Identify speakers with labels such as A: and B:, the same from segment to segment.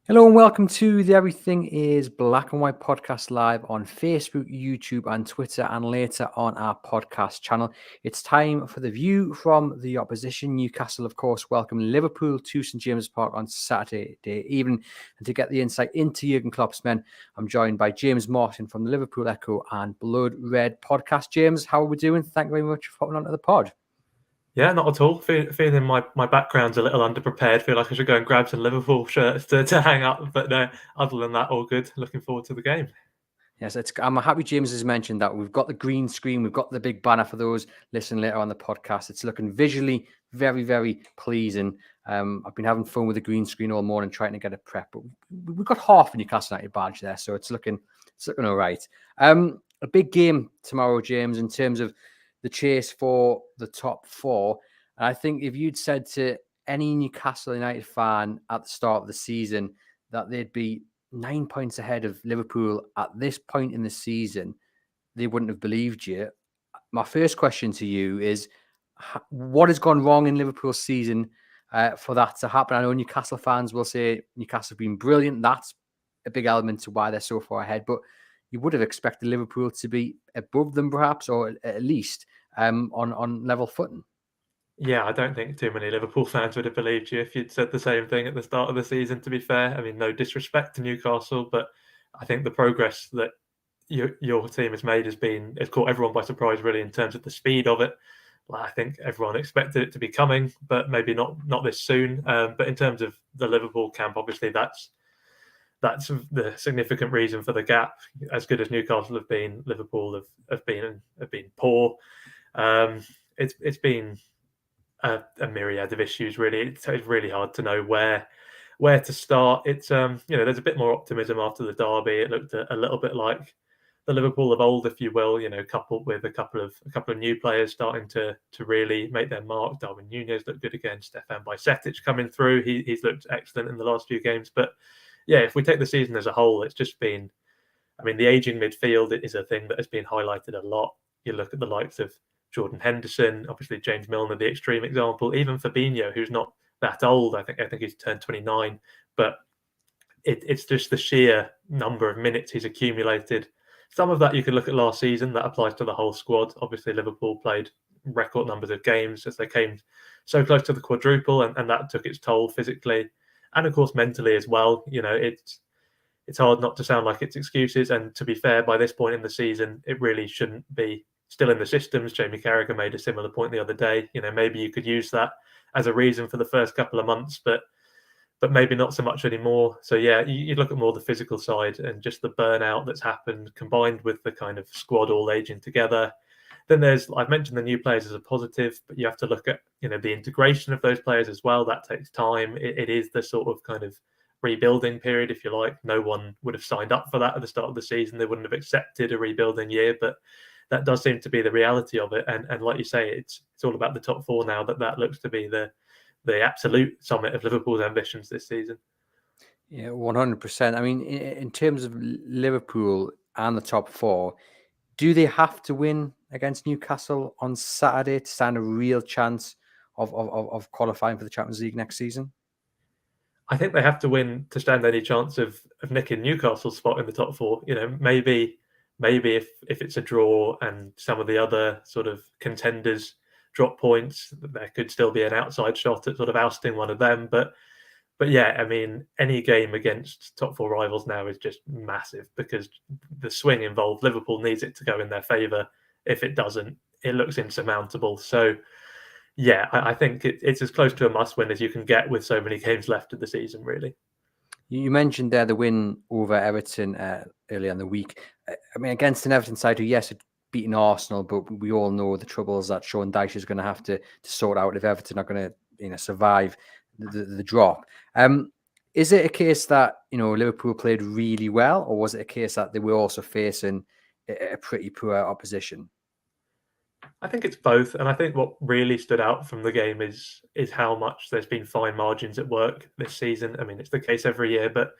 A: Hello and welcome to the Everything is Black and White podcast live on Facebook, YouTube, and Twitter, and later on our podcast channel. It's time for the view from the opposition. Newcastle, of course, welcome Liverpool to St James's Park on Saturday evening. And to get the insight into Jurgen Klopp's men, I'm joined by James Martin from the Liverpool Echo and Blood Red podcast. James, how are we doing? Thank you very much for popping onto the pod.
B: Yeah, not at all. Feeling my background's a little underprepared. Feel like I should go and grab some Liverpool shirts to hang up. But no, other than that, all good. Looking forward to the game.
A: Yes, I'm happy James has mentioned that we've got the green screen, we've got the big banner for those listening later on the podcast. It's looking visually very, very pleasing. I've been having fun with the green screen all morning trying to get it prepped, but we've got half a Newcastle United badge there, so it's looking all right. A big game tomorrow, James, in terms of the chase for the top four. And I think if you'd said to any Newcastle United fan at the start of the season that they'd be 9 points ahead of Liverpool at this point in the season, they wouldn't have believed you. My first question to you is, what has gone wrong in Liverpool's season for that to happen? I know Newcastle fans will say Newcastle have been brilliant. That's a big element to why they're so far ahead. But you would have expected Liverpool to be above them, perhaps, or at least on level footing.
B: Yeah, I don't think too many Liverpool fans would have believed you if you'd said the same thing at the start of the season, to be fair. I mean, no disrespect to Newcastle, but I think the progress that your team has made has caught everyone by surprise, really, in terms of the speed of it. Well, I think everyone expected it to be coming, but maybe not this soon. But in terms of the Liverpool camp, obviously that's the significant reason for the gap. As good as Newcastle have been, Liverpool have been poor. It's been a myriad of issues, really. It's really hard to know where to start. It's there's a bit more optimism after the derby. It looked a little bit like the Liverpool of old, if you will, coupled with a couple of new players starting to really make their mark. Darwin Núñez looked good again. Stefan Bajcetic coming through. He's looked excellent in the last few games. But yeah, if we take the season as a whole, it's just been, I mean, the aging midfield is a thing that has been highlighted a lot. You look at the likes of Jordan Henderson, obviously James Milner, the extreme example, even Fabinho, who's not that old. I think he's turned 29, but it's just the sheer number of minutes he's accumulated. Some of that you could look at last season. That applies to the whole squad. Obviously, Liverpool played record numbers of games as they came so close to the quadruple, and that took its toll physically and, of course, mentally as well. It's hard not to sound like it's excuses. And to be fair, by this point in the season, it really shouldn't be still in the systems. Jamie Carragher made a similar point the other day. Maybe you could use that as a reason for the first couple of months, but maybe not so much anymore. So yeah, you look at more the physical side and just the burnout that's happened, combined with the kind of squad all aging together. Then I've mentioned the new players as a positive, but you have to look at the integration of those players as well. That takes time. It is the sort of kind of rebuilding period, if you like. No one would have signed up for that at the start of the season. They wouldn't have accepted a rebuilding year, but that does seem to be the reality of it. And like you say, it's all about the top four now. That looks to be the absolute summit of Liverpool's ambitions this season.
A: Yeah, 100%. I mean, in terms of Liverpool and the top four, do they have to win against Newcastle on Saturday to stand a real chance of qualifying for the Champions League next season?
B: I think they have to win to stand any chance of nicking Newcastle's spot in the top four. Maybe if it's a draw and some of the other sort of contenders drop points, there could still be an outside shot at sort of ousting one of them. But yeah, I mean, any game against top four rivals now is just massive because the swing involved. Liverpool needs it to go in their favour. If it doesn't, it looks insurmountable. So yeah, I think it's as close to a must-win as you can get with so many games left of the season, really.
A: You mentioned there the win over Everton earlier in the week. I mean, against an Everton side who, yes, had beaten Arsenal, but we all know the troubles that Sean Dyche is going to have to sort out if Everton are going to survive the drop. Is it a case that Liverpool played really well, or was it a case that they were also facing a pretty poor opposition?
B: I think it's both, and I think what really stood out from the game is how much there's been fine margins at work this season. I mean, it's the case every year, but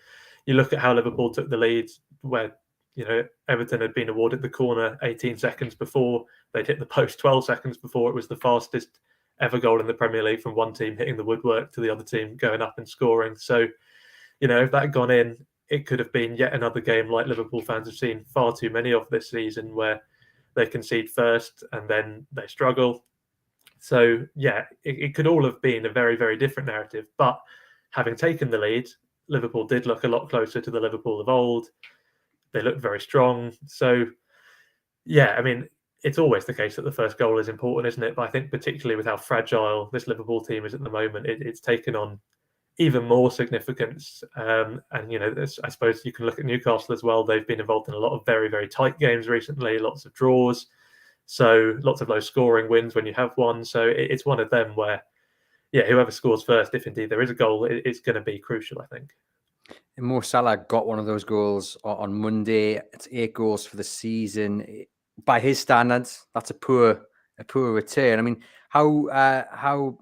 B: you look at how Liverpool took the lead, where Everton had been awarded the corner 18 seconds before, they'd hit the post 12 seconds before. It was the fastest ever goal in the Premier League from one team hitting the woodwork to the other team going up and scoring. So if that had gone in, it could have been yet another game like Liverpool fans have seen far too many of this season, where they concede first and then they struggle. So yeah, it could all have been a very, very different narrative. But having taken the lead, Liverpool did look a lot closer to the Liverpool of old. They looked very strong. So yeah, I mean, it's always the case that the first goal is important, isn't it? But I think particularly with how fragile this Liverpool team is at the moment, it's taken on even more significance. And I suppose you can look at Newcastle as well. They've been involved in a lot of very, very tight games recently, lots of draws, so lots of low scoring wins when you have one. So it's one of them where, yeah, whoever scores first, if indeed there is a goal, it's going to be crucial, I think.
A: And Mo Salah got one of those goals on Monday. It's 8 goals for the season. By his standards, that's a poor return. I mean, how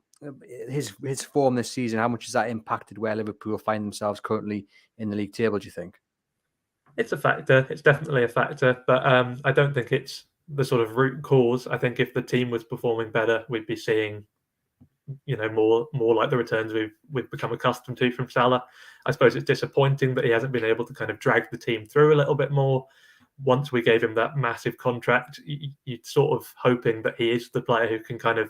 A: his form this season, how much has that impacted where Liverpool find themselves currently in the league table, do you think?
B: It's a factor. It's definitely a factor, but I don't think it's the sort of root cause. I think if the team was performing better, we'd be seeing more like the returns we've become accustomed to from Salah. I suppose it's disappointing that he hasn't been able to kind of drag the team through a little bit more. Once we gave him that massive contract, you're sort of hoping that he is the player who can kind of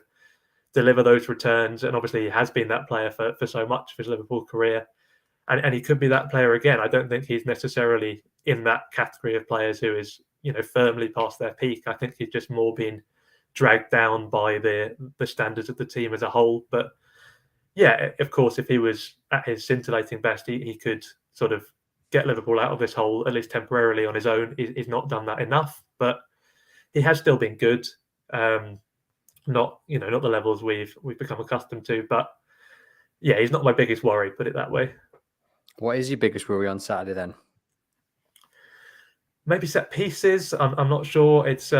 B: deliver those returns. And obviously he has been that player for so much of his Liverpool career. And he could be that player again. I don't think he's necessarily in that category of players who is, firmly past their peak. I think he's just more been dragged down by the standards of the team as a whole. But yeah, of course, if he was at his scintillating best, he could sort of get Liverpool out of this hole, at least temporarily on his own. He's not done that enough, but he has still been good. Not the levels we've become accustomed to, but yeah, he's not my biggest worry, put it that way.
A: What is your biggest worry on Saturday then?
B: Maybe set pieces. I'm not sure. It's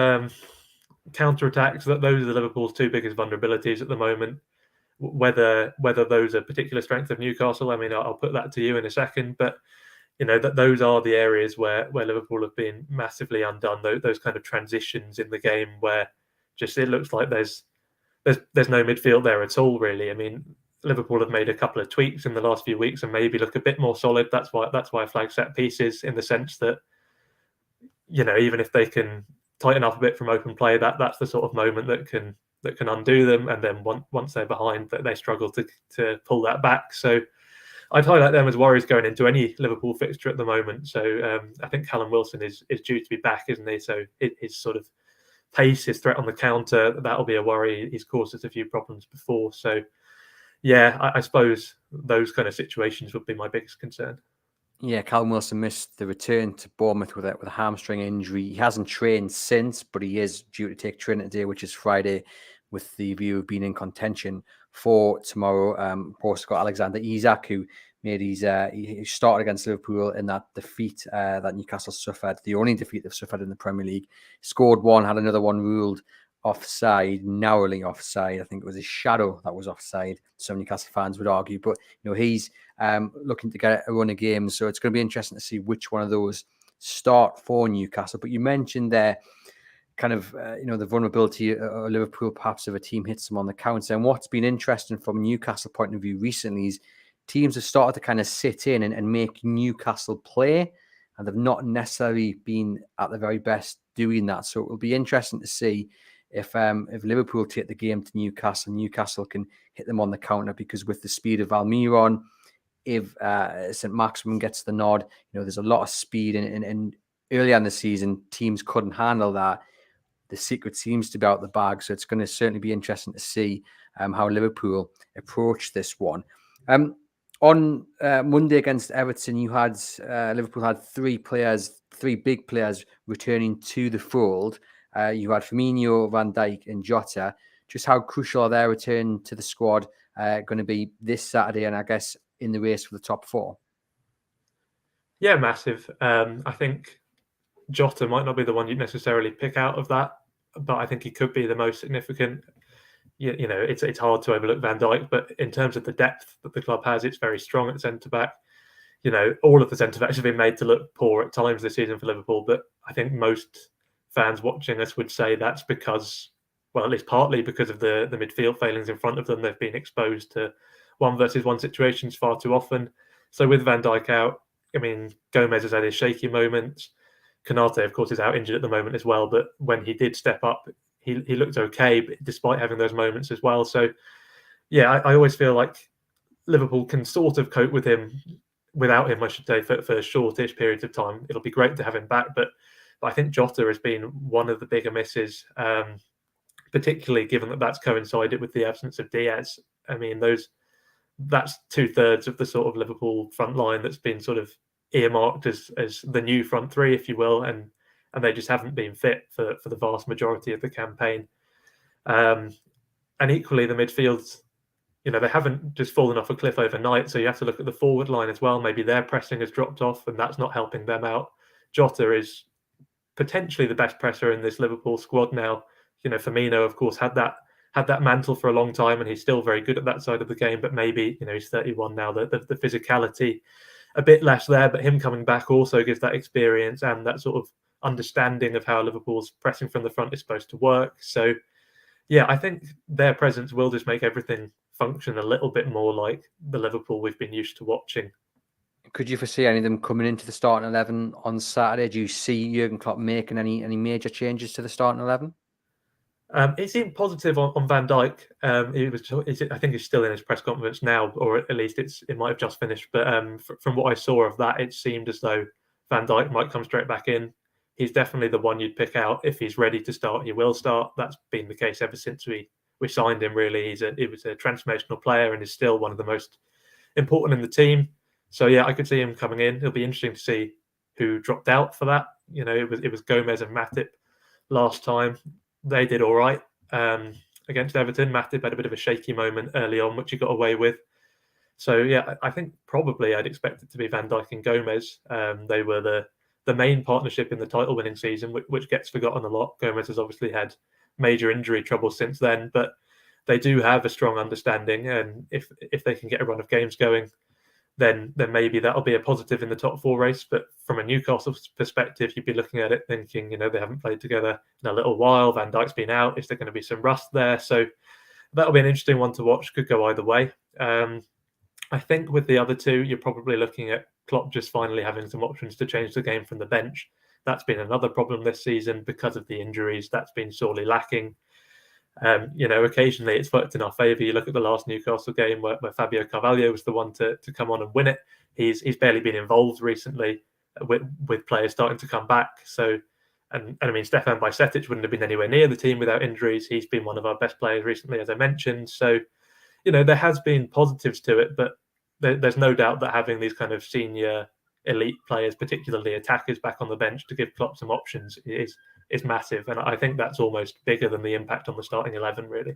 B: counter-attacks. Those are Liverpool's two biggest vulnerabilities at the moment. Whether those are particular strengths of Newcastle, I mean, I'll put that to you in a second. But that those are the areas where Liverpool have been massively undone. Those kind of transitions in the game where just it looks like there's no midfield there at all. Really, I mean, Liverpool have made a couple of tweaks in the last few weeks and maybe look a bit more solid. That's why I flag set pieces, in the sense that even if they can tighten up a bit from open play, that's the sort of moment that can undo them. And then once they're behind, that they struggle to pull that back. So I'd highlight them as worries going into any Liverpool fixture at the moment. So I think Callum Wilson is due to be back, isn't he? So his sort of pace, his threat on the counter, that'll be a worry. He's caused us a few problems before. So yeah, I suppose those kind of situations would be my biggest concern.
A: Yeah, Callum Wilson missed the return to Bournemouth with a hamstring injury. He hasn't trained since, but he is due to take training today, which is Friday, with the view of being in contention for tomorrow. Of course, got Alexander Isak, who made he started against Liverpool in that defeat that Newcastle suffered, the only defeat they've suffered in the Premier League. Scored one, had another one ruled offside, narrowly offside. I think it was his shadow that was offside. Some Newcastle fans would argue, but he's looking to get a run of games, so it's going to be interesting to see which one of those start for Newcastle. But you mentioned there kind of the vulnerability of Liverpool, perhaps if a team hits them on the counter. And what's been interesting from a Newcastle point of view recently is teams have started to kind of sit in and make Newcastle play, and they've not necessarily been at the very best doing that. So it will be interesting to see if Liverpool take the game to Newcastle can hit them on the counter, because with the speed of Almiron, if St. Maximin gets the nod, there's a lot of speed, and earlier in the season, teams couldn't handle that. The secret seems to be out the bag, so it's going to certainly be interesting to see how Liverpool approach this one. On Monday against Everton, you had Liverpool had three big players returning to the fold. You had Firmino, Van Dijk, and Jota. Just how crucial are their return to the squad going to be this Saturday, and I guess in the race for the top four?
B: Yeah, massive. I think Jota might not be the one you'd necessarily pick out of that, but I think he could be the most significant. It's hard to overlook Van Dijk, but in terms of the depth that the club has, it's very strong at centre back. All of the centre backs have been made to look poor at times this season for Liverpool, but I think most fans watching us would say that's because, well, at least partly because of the midfield failings in front of them. They've been exposed to 1-versus-1 situations far too often. So with Van Dijk out, I mean, Gomez has had his shaky moments. Konate, of course, is out injured at the moment as well. But when he did step up, he looked okay, but despite having those moments as well. So, yeah, I always feel like Liverpool can sort of cope with him, without him, I should say, for shortish periods of time. It'll be great to have him back, but I think Jota has been one of the bigger misses, particularly given that that's coincided with the absence of Diaz. I mean, that's 2/3 of the sort of Liverpool front line that's been sort of earmarked as the new front three, if you will, and they just haven't been fit for the vast majority of the campaign. And equally, the midfield, they haven't just fallen off a cliff overnight. So you have to look at the forward line as well. Maybe their pressing has dropped off, and that's not helping them out. Jota is potentially the best presser in this Liverpool squad now. Firmino, of course, had that mantle for a long time, and he's still very good at that side of the game. But maybe he's 31 now. The physicality a bit less there, but him coming back also gives that experience and that sort of understanding of how Liverpool's pressing from the front is supposed to work. So, yeah, I think their presence will just make everything function a little bit more like the Liverpool we've been used to watching.
A: Could you foresee any of them coming into the starting 11 on Saturday? Do you see Jurgen Klopp making any major changes to the starting 11?
B: It seemed positive on Van Dijk. I think he's still in his press conference now, or at least it might have just finished. But from what I saw of that, it seemed as though Van Dijk might come straight back in. He's definitely the one you'd pick out. If he's ready to start, he will start. That's been the case ever since we signed him, really. He was a transformational player and is still one of the most important in the team. So, yeah, I could see him coming in. It'll be interesting to see who dropped out for that. It was Gomez and Matip last time. They did all right against Everton. Matip had a bit of a shaky moment early on, which he got away with. So, yeah, I think probably I'd expect it to be Van Dijk and Gomez. They were the main partnership in the title-winning season, which gets forgotten a lot. Gomez has obviously had major injury trouble since then, but they do have a strong understanding. And if they can get a run of games going, then maybe that'll be a positive in the top four race. But from a Newcastle perspective, you'd be looking at it thinking, they haven't played together in a little while. Van Dijk's been out. Is there going to be some rust there? So that'll be an interesting one to watch. Could go either way. I think with the other two, you're probably looking at Klopp just finally having some options to change the game from the bench. That's been another problem this season because of the injuries. That's been sorely lacking. Occasionally it's worked in our favour. You look at the last Newcastle game where Fabio Carvalho was the one to come on and win it. He's barely been involved recently with players starting to come back. So, and I mean, Stefan Bajcetic wouldn't have been anywhere near the team without injuries. He's been one of our best players recently, as I mentioned. So, there has been positives to it, but there's no doubt that having these kind of senior elite players, particularly attackers, back on the bench to give Klopp some options is massive. And I think that's almost bigger than the impact on the starting 11, really.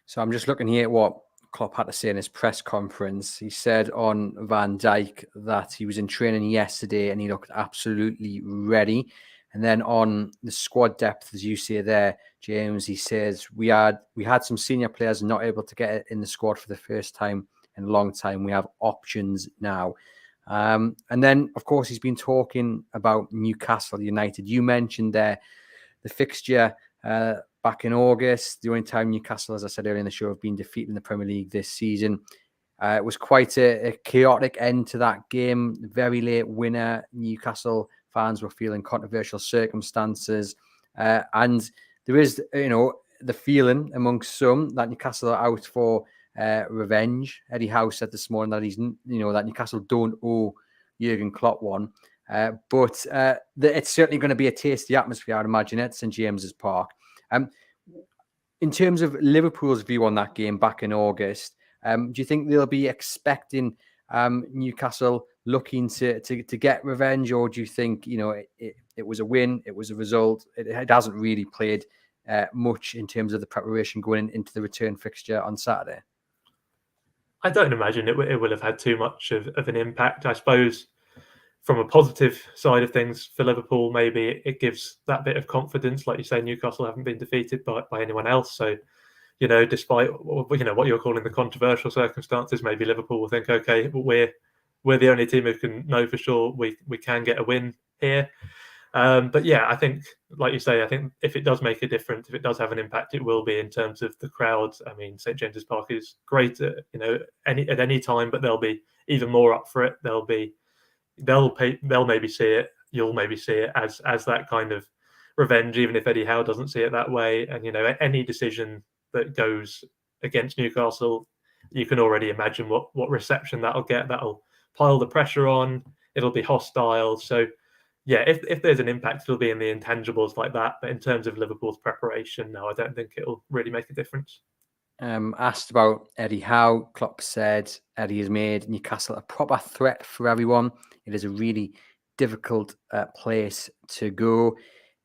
A: So I'm just looking here at what Klopp had to say in his press conference. He said on Van Dijk that he was in training yesterday and he looked absolutely ready. And then on the squad depth, as you say there, James, he says we had some senior players not able to get in the squad for the first time in a long time. We have options now. And then, of course, he's been talking about Newcastle United. You mentioned there the fixture back in August, the only time Newcastle, as I said earlier in the show, have been defeated in the Premier League this season. It was quite a chaotic end to that game. Very late winner. Newcastle fans were feeling controversial circumstances. And there is, the feeling amongst some that Newcastle are out for revenge. Eddie Howe said this morning that that Newcastle don't owe Jurgen Klopp one. But it's certainly going to be a tasty atmosphere, I'd imagine, at St James's Park. In terms of Liverpool's view on that game back in August, do you think they'll be expecting Newcastle looking to get revenge, or do you think it was a win, it was a result, it hasn't really played much in terms of the preparation going into the return fixture on Saturday?
B: I don't imagine it will have had too much of an impact. I suppose from a positive side of things for Liverpool, maybe it gives that bit of confidence. Like you say, Newcastle haven't been defeated by anyone else. So, despite what you're calling the controversial circumstances, maybe Liverpool will think, okay, we're the only team who can know for sure we can get a win here. But yeah, I think, like you say, I think if it does make a difference, if it does have an impact, it will be in terms of the crowds. I mean, St James's Park is great, at any time, but they'll be even more up for it. They'll maybe see it. You'll maybe see it as that kind of revenge, even if Eddie Howe doesn't see it that way. And any decision that goes against Newcastle, you can already imagine what reception that'll get. That'll pile the pressure on. It'll be hostile. So yeah, if there's an impact, it'll be in the intangibles like that. But in terms of Liverpool's preparation, no, I don't think it'll really make a difference.
A: Asked about Eddie Howe, Klopp said Eddie has made Newcastle a proper threat for everyone. It is a really difficult place to go.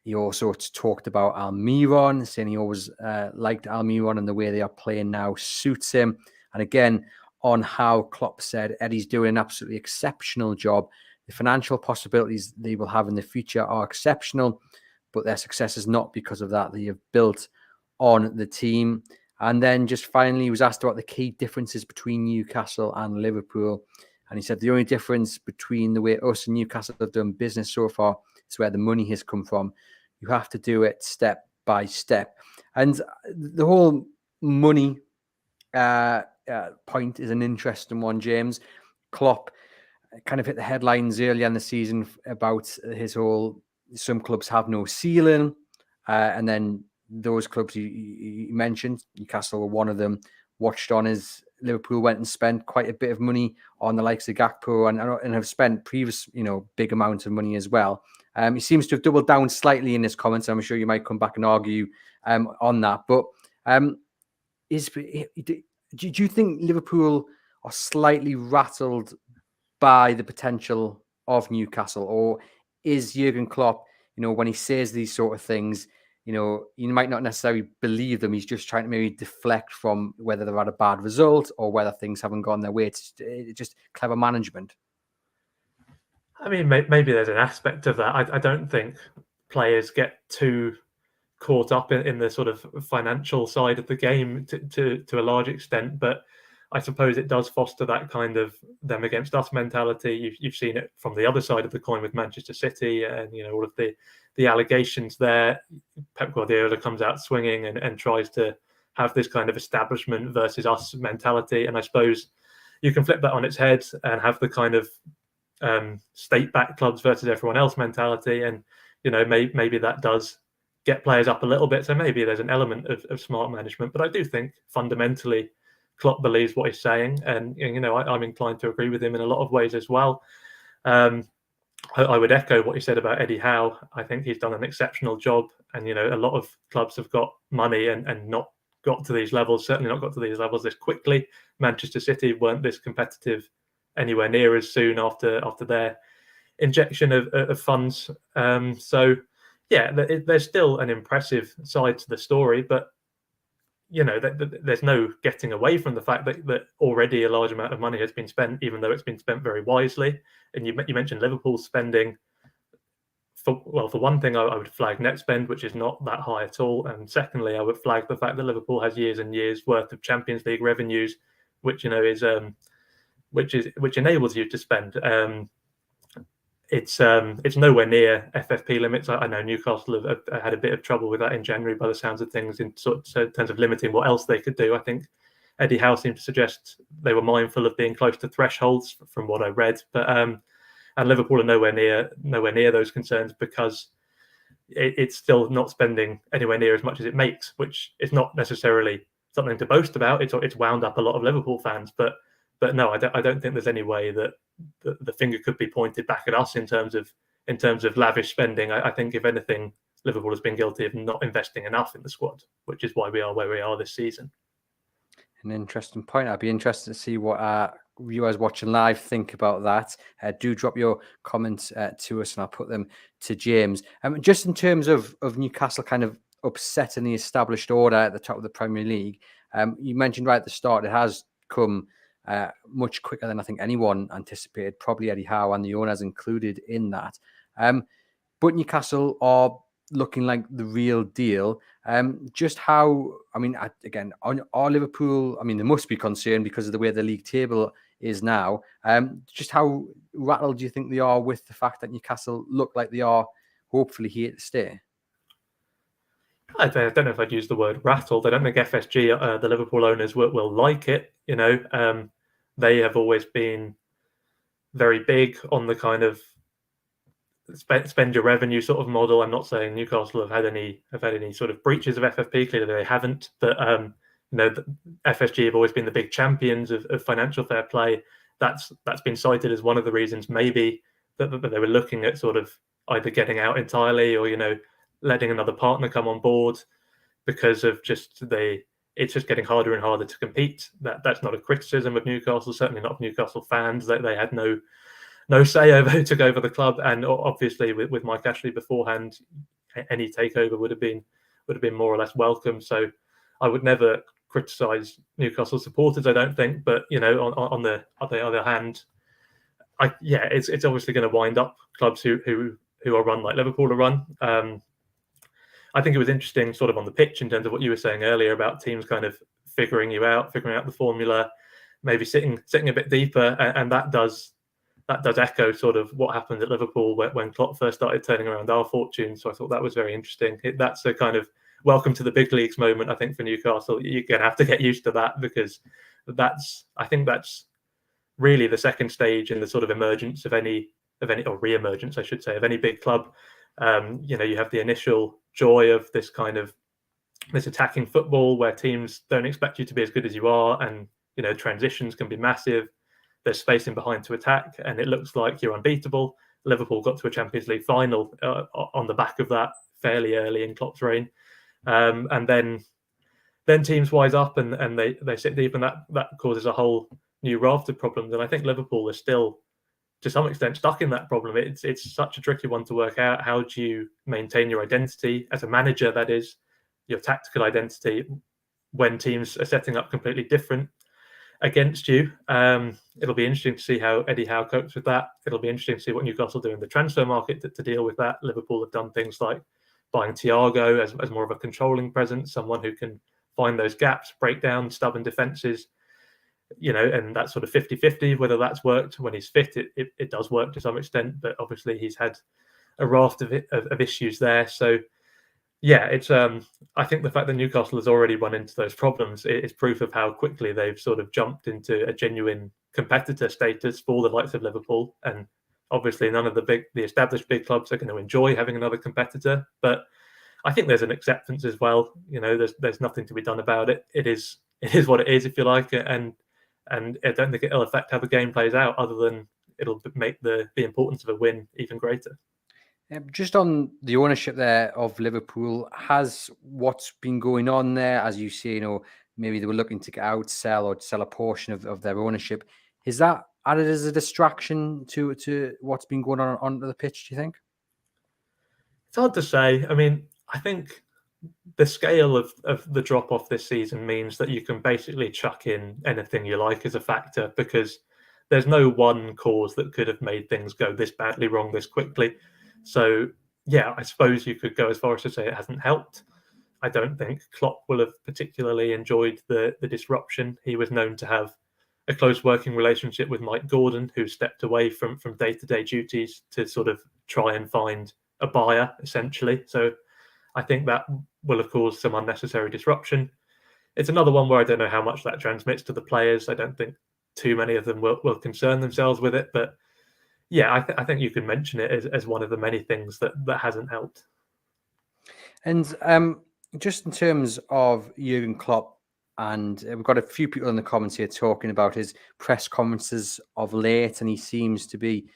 A: He also talked about Almiron, saying he always liked Almiron, and the way they are playing now suits him. And again, on how Klopp said Eddie's doing an absolutely exceptional job. The financial possibilities they will have in the future are exceptional, but their success is not because of that. They have built on the team. And then just finally, he was asked about the key differences between Newcastle and Liverpool. And he said the only difference between the way us and Newcastle have done business so far is where the money has come from. You have to do it step by step. And the whole money point is an interesting one, James. Klopp kind of hit the headlines earlier in the season about his whole, some clubs have no ceiling. And then those clubs you mentioned, Newcastle were one of them, watched on as Liverpool went and spent quite a bit of money on the likes of Gakpo and have spent previous, big amounts of money as well. He seems to have doubled down slightly in his comments. I'm sure you might come back and argue on that. But do you think Liverpool are slightly rattled by the potential of Newcastle, or is Jurgen Klopp, when he says these sort of things, you might not necessarily believe them. He's just trying to maybe deflect from whether they've had a bad result or whether things haven't gone their way. It's just clever management.
B: I mean, maybe there's an aspect of that. I don't think players get too caught up in the sort of financial side of the game to a large extent, but I suppose it does foster that kind of them against us mentality. You've seen it from the other side of the coin with Manchester City, and all of the allegations there. Pep Guardiola comes out swinging and tries to have this kind of establishment versus us mentality. And I suppose you can flip that on its head and have the kind of state-backed clubs versus everyone else mentality. And maybe that does get players up a little bit. So maybe there's an element of smart management. But I do think fundamentally Klopp believes what he's saying, and I'm inclined to agree with him in a lot of ways as well. I would echo what he said about Eddie Howe. I think he's done an exceptional job, and a lot of clubs have got money and not got to these levels. Certainly not got to these levels this quickly. Manchester City weren't this competitive anywhere near as soon after their injection of funds. So yeah, there's still an impressive side to the story, but there's no getting away from the fact that already a large amount of money has been spent, even though it's been spent very wisely. And you mentioned Liverpool's spending. For one thing, I would flag net spend, which is not that high at all. And secondly, I would flag the fact that Liverpool has years and years worth of Champions League revenues, which which enables you to spend. It's nowhere near FFP limits. I know Newcastle have had a bit of trouble with that in January, by the sounds of things, in terms of limiting what else they could do. I think Eddie Howe seemed to suggest they were mindful of being close to thresholds, from what I read. But and Liverpool are nowhere near those concerns, because it's still not spending anywhere near as much as it makes, which is not necessarily something to boast about. It's wound up a lot of Liverpool fans, but no, I don't think there's any way that the finger could be pointed back at us in terms of lavish spending. I think, if anything, Liverpool has been guilty of not investing enough in the squad, which is why we are where we are this season.
A: An interesting point. I'd be interested to see what our viewers watching live think about that. Do drop your comments to us, and I'll put them to James. Just in terms of Newcastle kind of upsetting the established order at the top of the Premier League, you mentioned right at the start, it has come much quicker than I think anyone anticipated, probably Eddie Howe and the owners included in that. But Newcastle are looking like the real deal. Just how, again, are Liverpool, they must be concerned because of the way the league table is now. Just how rattled do you think they are with the fact that Newcastle look like they are hopefully here to stay?
B: I don't know if I'd use the word rattled. I don't think FSG, the Liverpool owners, will like it. They have always been very big on the kind of spend your revenue sort of model. I'm not saying Newcastle have had any sort of breaches of FFP. Clearly, they haven't. But the FSG have always been the big champions of financial fair play. That's been cited as one of the reasons, maybe, that they were looking at sort of either getting out entirely or letting another partner come on board, because of it's just getting harder and harder to compete. That's not a criticism of Newcastle, certainly not of Newcastle fans. They had no say over who took over the club, and obviously with Mike Ashley beforehand, any takeover would have been more or less welcome. So I would never criticise Newcastle supporters, I don't think. But on the other hand, it's obviously going to wind up clubs who are run like Liverpool are run. I think it was interesting, sort of on the pitch, in terms of what you were saying earlier about teams kind of figuring out the formula, maybe sitting a bit deeper, and that does echo sort of what happened at Liverpool when Klopp first started turning around our fortunes. So I thought that was very interesting. That's a kind of welcome to the big leagues moment, I think, for Newcastle. You're going to have to get used to that, because I think that's really the second stage in the sort of emergence of any or re-emergence, I should say, of any big club. You have the initial joy of this attacking football where teams don't expect you to be as good as you are, and transitions can be massive. There's space in behind to attack, and it looks like you're unbeatable. Liverpool got to a Champions League final on the back of that fairly early in Klopp's reign, and then teams wise up and they sit deep, and that causes a whole new raft of problems. And I think Liverpool is still, to some extent, stuck in that problem. It's such a tricky one to work out. How do you maintain your identity as a manager, that is, your tactical identity, when teams are setting up completely different against you? It'll be interesting to see how Eddie Howe copes with that. It'll be interesting to see what Newcastle do in the transfer market to deal with that. Liverpool have done things like buying Thiago as more of a controlling presence, someone who can find those gaps, break down stubborn defences, and that's sort of 50-50 whether that's worked. When he's fit, it does work to some extent, but obviously he's had a raft of issues there. So yeah, it's I think the fact that Newcastle has already run into those problems is proof of how quickly they've sort of jumped into a genuine competitor status for the likes of Liverpool. And obviously none of the established big clubs are going to enjoy having another competitor, but I think there's an acceptance as well. There's nothing to be done about it. It is what it is, if you like, and I don't think it'll affect how the game plays out, other than it'll make the importance of a win even greater.
A: Just on the ownership there of Liverpool, has what's been going on there, as you say, maybe they were looking to get out, sell a portion of their ownership. Is that added as a distraction to what's been going on the pitch, do you think?
B: It's hard to say. I mean, I think the scale of the drop-off this season means that you can basically chuck in anything you like as a factor, because there's no one cause that could have made things go this badly wrong this quickly. So, yeah, I suppose you could go as far as to say it hasn't helped. I don't think Klopp will have particularly enjoyed the disruption. He was known to have a close working relationship with Mike Gordon, who stepped away from day-to-day duties to sort of try and find a buyer, essentially. So I think that will have caused some unnecessary disruption. It's another one where I don't know how much that transmits to the players. I don't think too many of them will concern themselves with it, but yeah, I think you can mention it as one of the many things that hasn't helped.
A: And just in terms of Jurgen Klopp, and we've got a few people in the comments here talking about his press conferences of late, and he seems to be,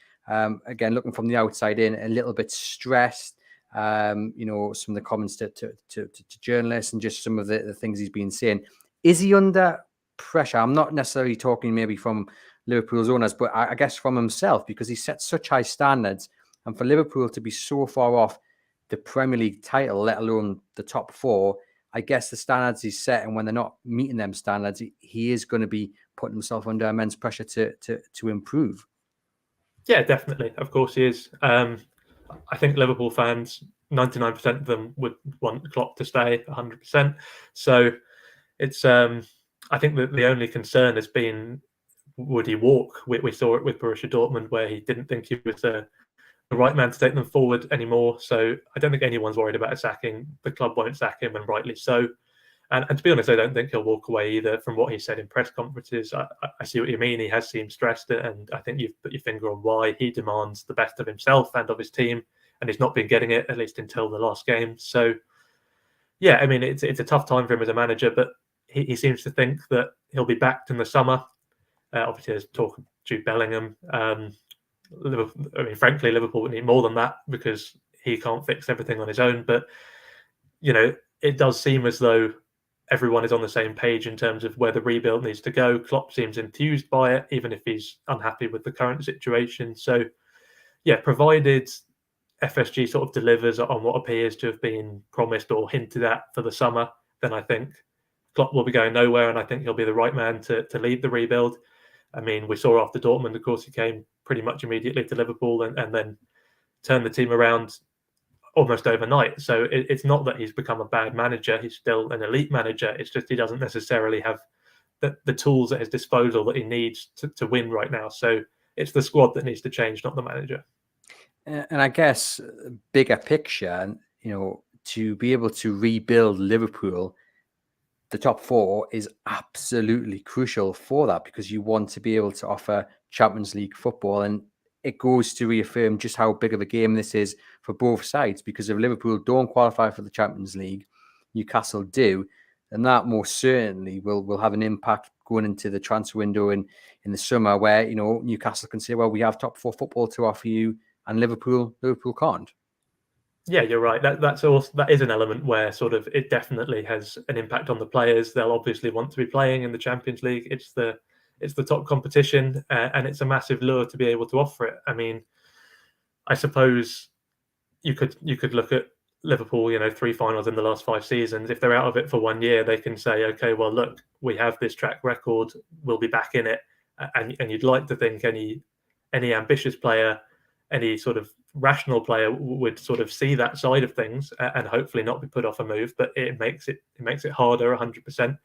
A: again, looking from the outside in, a little bit stressed. Some of the comments to journalists and just some of the things he's been saying. Is he under pressure? I'm not necessarily talking maybe from Liverpool's owners, but I guess from himself, because he sets such high standards, and for Liverpool to be so far off the Premier League title, let alone the top four, I guess the standards he's set, and when they're not meeting them standards, he is going to be putting himself under immense pressure to improve. Yeah,
B: definitely. Of course he is. I think Liverpool fans, 99% of them would want Klopp to stay 100%. So it's, I think that the only concern has been, would he walk? We saw it with Borussia Dortmund, where he didn't think he was a the right man to take them forward anymore. So I don't think anyone's worried about a sacking. The club won't sack him, and rightly so. And to be honest, I don't think he'll walk away either from what he said in press conferences. I see what you mean. He has seemed stressed, and I think you've put your finger on why. He demands the best of himself and of his team, and he's not been getting it, at least until the last game. So, yeah, I mean, it's a tough time for him as a manager, but he seems to think that he'll be backed in the summer. Obviously, there's talk of Jude Bellingham. Frankly, Liverpool would need more than that because he can't fix everything on his own. But, it does seem as though everyone is on the same page in terms of where the rebuild needs to go. Klopp seems enthused by it, even if he's unhappy with the current situation. So, yeah, provided FSG sort of delivers on what appears to have been promised or hinted at for the summer, then I think Klopp will be going nowhere, and I think he'll be the right man to lead the rebuild. I mean, we saw after Dortmund, of course, he came pretty much immediately to Liverpool and then turned the team around almost overnight. So it's not that he's become a bad manager. He's still an elite manager. It's just he doesn't necessarily have the tools at his disposal that he needs to win right now. So it's the squad that needs to change, not the manager.
A: And I guess bigger picture, to be able to rebuild Liverpool, the top four is absolutely crucial for that, because you want to be able to offer Champions League football. And it goes to reaffirm just how big of a game this is for both sides, because if Liverpool don't qualify for the Champions League, Newcastle do, and that most certainly will have an impact going into the transfer window in the summer, where Newcastle can say, well, we have top four football to offer you, and Liverpool can't.
B: Yeah, you're right. That is an element where sort of it definitely has an impact on the players. They'll obviously want to be playing in the Champions League. It's the top competition, and it's a massive lure to be able to offer it. I mean, I suppose you could look at Liverpool, 3 finals in the last 5 seasons. If they're out of it for 1 year, they can say, okay, well, look, we have this track record. We'll be back in it. And you'd like to think any ambitious player, any sort of rational player would sort of see that side of things and hopefully not be put off a move. But it makes it harder 100%.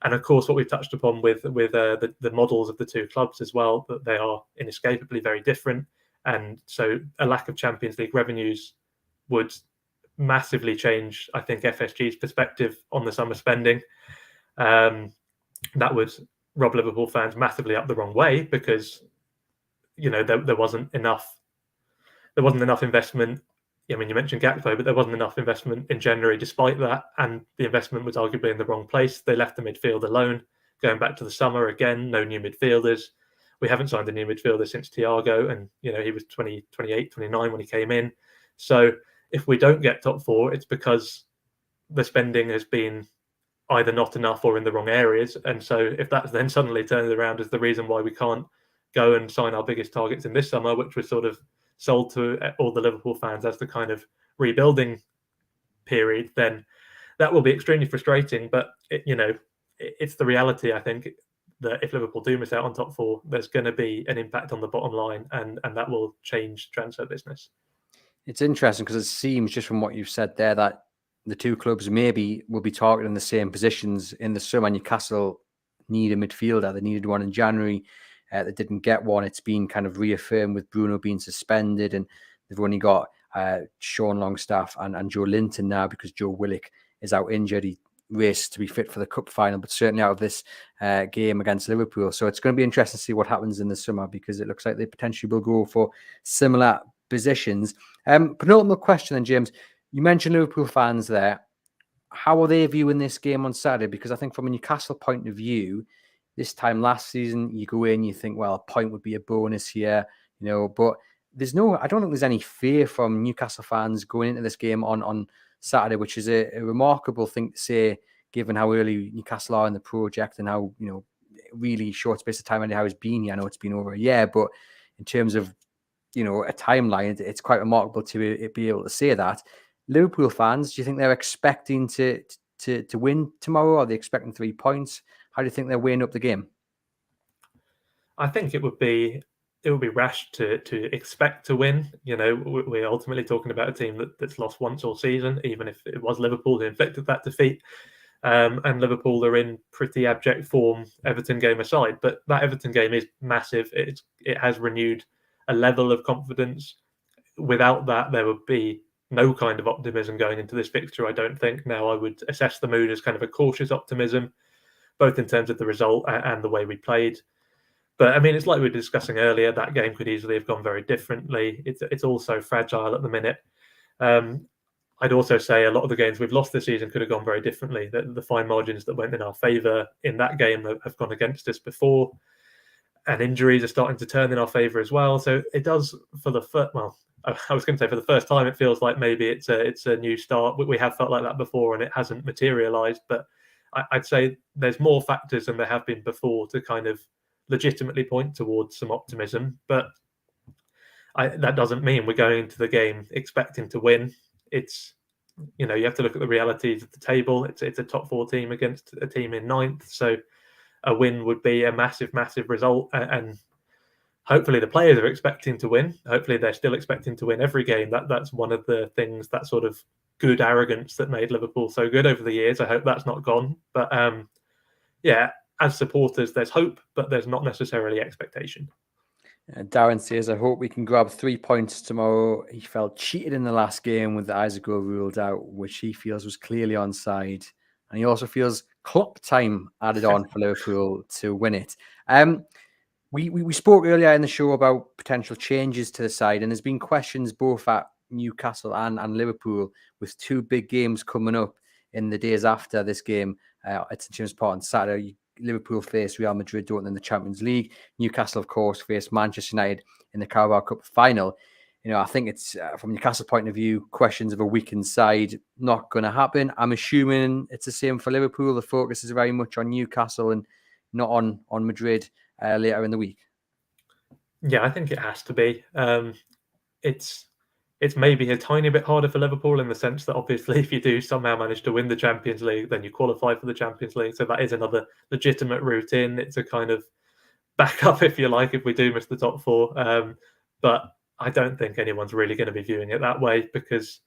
B: And of course, what we've touched upon with the models of the two clubs as well, that they are inescapably very different. And so a lack of Champions League revenues would massively change, I think, FSG's perspective on the summer spending. That would rub Liverpool fans massively up the wrong way, because there wasn't enough investment. I mean, you mentioned Gakpo, but there wasn't enough investment in January despite that, and the investment was arguably in the wrong place. They left the midfield alone. Going back to the summer again, no new midfielders. We haven't signed a new midfielder since Thiago, and he was 28, 29 when he came in. So if we don't get top four, it's because the spending has been either not enough or in the wrong areas. And so if that's then suddenly turned around as the reason why we can't go and sign our biggest targets in this summer, which was sort of sold to all the Liverpool fans as the kind of rebuilding period, then that will be extremely frustrating. But it's the reality, I think, that if Liverpool do miss out on top four, there's going to be an impact on the bottom line, and that will change transfer business.
A: It's interesting because it seems, just from what you've said there, that the two clubs maybe will be targeting the same positions in the summer. Newcastle need a midfielder. They needed one in January. They didn't get one. It's been kind of reaffirmed with Bruno being suspended, and they've only got Sean Longstaff and Joe Linton now because Joe Willock is out injured. He raced to be fit for the cup final, but certainly out of this game against Liverpool. So it's going to be interesting to see what happens in the summer, because it looks like they potentially will go for similar positions. Penultimate question then, James. You mentioned Liverpool fans there. How are they viewing this game on Saturday? Because I think from a Newcastle point of view, this time last season, you go in, you think, well, a point would be a bonus here, but I don't think there's any fear from Newcastle fans going into this game on Saturday, which is a remarkable thing to say, given how early Newcastle are in the project and how, really short space of time and how it's been here. I know it's been over a year, but in terms of, a timeline, it's quite remarkable to be able to say that. Liverpool fans, do you think they're expecting to win tomorrow? Are they expecting 3 points? How do you think they're weighing up the game?
B: I think it would be rash to expect to win. We're ultimately talking about a team that's lost once all season, even if it was Liverpool who inflicted that defeat. And Liverpool are in pretty abject form, Everton game aside. But that Everton game is massive. It has renewed a level of confidence. without that, there would be no kind of optimism going into this fixture, I don't think. Now, I would assess the mood as kind of a cautious optimism, both in terms of the result and the way we played. But I mean, it's like we were discussing earlier, that game could easily have gone very differently. It's also fragile at the minute. I'd also say a lot of the games we've lost this season could have gone very differently. The fine margins that went in our favour in that game have gone against us before, and injuries are starting to turn in our favour as well. So it does for the first. Well, I was going to say for the first time, it feels like maybe it's a new start. We have felt like that before, and it hasn't materialised. But I'd say there's more factors than there have been before to kind of legitimately point towards some optimism. But that doesn't mean we're going into the game expecting to win. It's, you have to look at the realities of the table. It's a top 4 team against a team in 9th. So a win would be a massive, massive result. And hopefully the players are expecting to win. Hopefully they're still expecting to win every game. That's one of the things, that sort of good arrogance that made Liverpool so good over the years. I hope that's not gone. But yeah, as supporters, there's hope, but there's not necessarily expectation.
A: Darren says, I hope we can grab 3 points tomorrow. He felt cheated in the last game with the Isaac ruled out, which he feels was clearly onside. And he also feels clock time added on for Liverpool to win it. We spoke earlier in the show about potential changes to the side, and there's been questions both at Newcastle and Liverpool with 2 big games coming up in the days after this game at St James Park on Saturday. Liverpool face Real Madrid, don't in the Champions League. Newcastle, of course, face Manchester United in the Carabao Cup final. I think it's, from Newcastle point of view, questions of a weakened side not going to happen. I'm assuming it's the same for Liverpool. The focus is very much on Newcastle and not on Madrid later in the week.
B: Yeah, I think it has to be. It's maybe a tiny bit harder for Liverpool in the sense that obviously if you do somehow manage to win the Champions League, then you qualify for the Champions League. So that is another legitimate route in. It's a kind of backup, if you like, if we do miss the top 4. But I don't think anyone's really going to be viewing it that way because,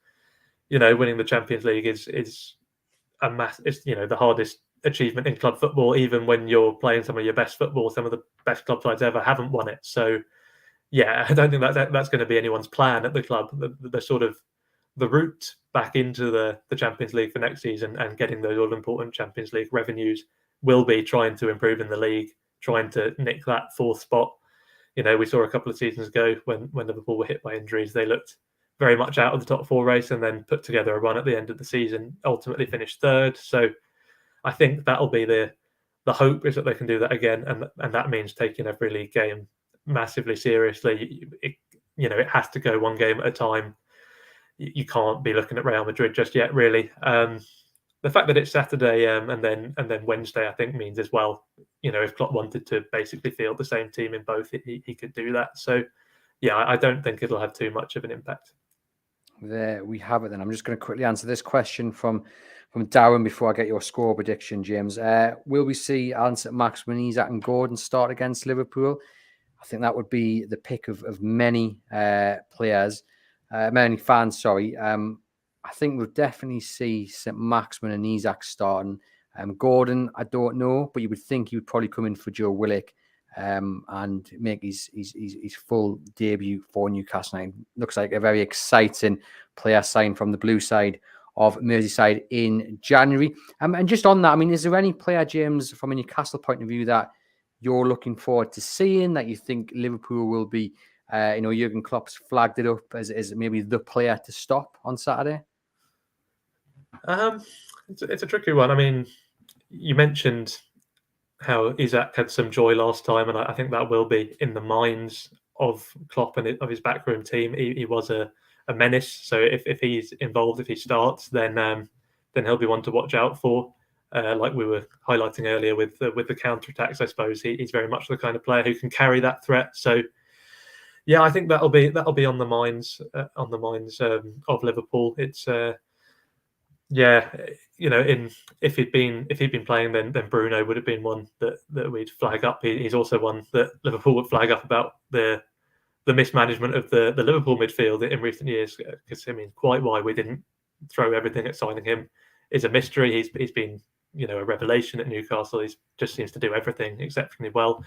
B: winning the Champions League is a it's the hardest achievement in club football. Even when you're playing some of your best football, some of the best club sides ever haven't won it. So yeah, I don't think that's going to be anyone's plan at the club. The sort of the route back into the Champions League for next season and getting those all-important Champions League revenues will be trying to improve in the league, trying to nick that 4th spot. We saw a couple of seasons ago when Liverpool were hit by injuries, they looked very much out of the top 4 race and then put together a run at the end of the season, ultimately finished 3rd. So I think that'll be the hope, is that they can do that again. And that means taking every league game massively seriously. It has to go one game at a time. You can't be looking at Real Madrid just yet, really. The fact that it's Saturday and then Wednesday, I think, means as well, if Klopp wanted to basically field the same team in both, he could do that. So yeah, I don't think it'll have too much of an impact.
A: There we have it then. I'm just going to quickly answer this question from Darren before I get your score prediction, James. Will we see Alan St-Maximin, Isak and Gordon start against Liverpool? I think that would be the pick of many players, many fans, sorry. I think we'll definitely see St-Maximin and Isak starting. Gordon, I don't know, but you would think he would probably come in for Joe Willock and make his full debut for Newcastle United. Looks like a very exciting player signed from the blue side of Merseyside in January. And just on that, I mean, is there any player, James, from a Newcastle point of view that you're looking forward to seeing, that you think Liverpool will be, Jurgen Klopp's flagged it up as maybe the player to stop on Saturday?
B: It's a tricky one. I mean, you mentioned how Isak had some joy last time, and I think that will be in the minds of Klopp and of his backroom team. He was a menace. So if he's involved, if he starts, then he'll be one to watch out for. Like we were highlighting earlier with the counter-attacks, I suppose he's very much the kind of player who can carry that threat. So yeah, I think that'll be on the minds of Liverpool. It's if he'd been playing, then Bruno would have been one that we'd flag up. He's also one that Liverpool would flag up about the mismanagement of the Liverpool midfield in recent years. Because I mean, quite why we didn't throw everything at signing him is a mystery. He's been a revelation at Newcastle. He just seems to do everything exceptionally well,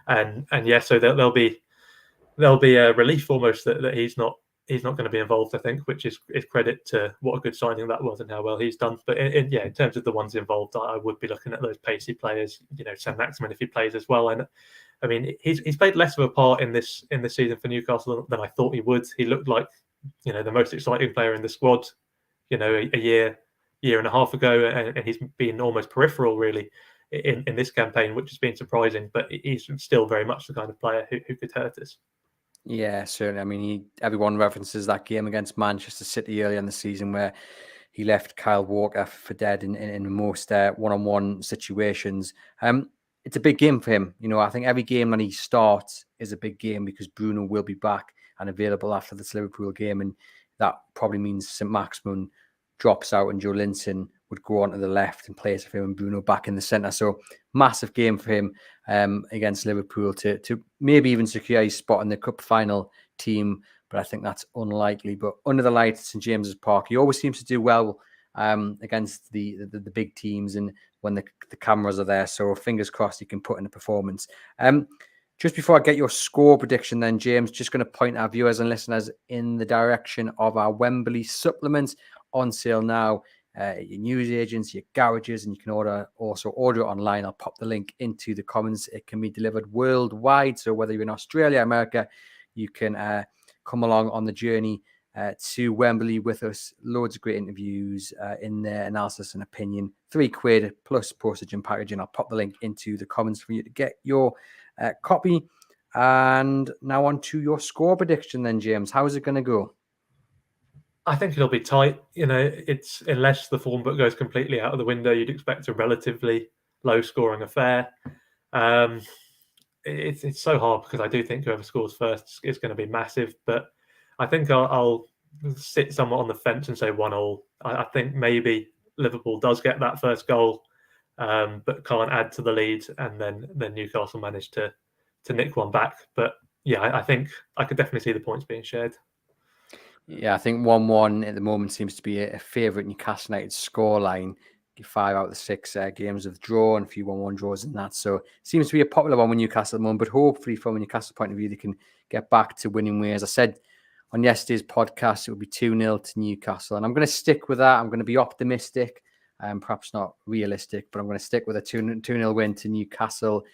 B: and yeah, so there'll be a relief almost that he's not he's not going to be involved, I think, which is credit to what a good signing that was and how well he's done. But in terms of the ones involved, I would be looking at those pacey players. Saint-Maximin, if he plays as well. And I mean, he's played less of a part in this season for Newcastle than I thought he would. He looked like the most exciting player in the squad. A year and a half ago, and he's been almost peripheral really in this campaign, which has been surprising. But he's still very much the kind of player who could hurt us.
A: Yeah, certainly. I mean, everyone references that game against Manchester City earlier in the season where he left Kyle Walker for dead in most one-on-one situations. It's a big game for him. I think every game that he starts is a big game because Bruno will be back and available after this Liverpool game, and that probably means Saint-Maximin drops out and Joe Linton would go onto the left in place of him and Bruno back in the centre. So massive game for him against Liverpool to maybe even secure his spot in the cup final team. But I think that's unlikely. But under the lights at St James's Park, he always seems to do well against the big teams and when the cameras are there. So fingers crossed he can put in a performance. Just before I get your score prediction then, James, just going to point our viewers and listeners in the direction of our Wembley supplements on sale now. Your news agents, your garages, and you can also order it online. I'll pop the link into the comments. It can be delivered worldwide. So whether you're in Australia, America, you can come along on the journey to Wembley with us. Loads of great interviews in there, analysis and opinion. £3 plus postage and packaging. I'll pop the link into the comments for you to get your copy. And now on to your score prediction then, James. How is it going to go?
B: I think it'll be tight. It's unless the form book goes completely out of the window, you'd expect a relatively low-scoring affair. It's so hard because I do think whoever scores first is going to be massive. But I think I'll sit somewhat on the fence and say 1-1. I think maybe Liverpool does get that first goal, but can't add to the lead, and then Newcastle managed to nick one back. But yeah, I think I could definitely see the points being shared.
A: Yeah, I think 1-1 at the moment seems to be a favourite Newcastle United scoreline. 5 out of the 6 games of draw and a few 1-1 draws in that. So it seems to be a popular one with Newcastle at the moment, but hopefully from a Newcastle point of view, they can get back to winning ways. I said on yesterday's podcast, it would be 2-0 to Newcastle. And I'm going to stick with that. I'm going to be optimistic, perhaps not realistic, but I'm going to stick with a 2-0 win to Newcastle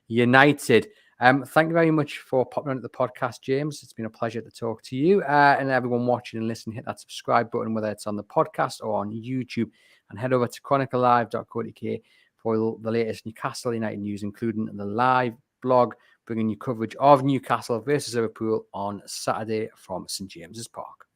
A: United. Thank you very much for popping on the podcast, James. It's been a pleasure to talk to you and everyone watching and listening. Hit that subscribe button, whether it's on the podcast or on YouTube, and head over to chroniclelive.co.uk for the latest Newcastle United news, including the live blog bringing you coverage of Newcastle versus Liverpool on Saturday from St James's Park.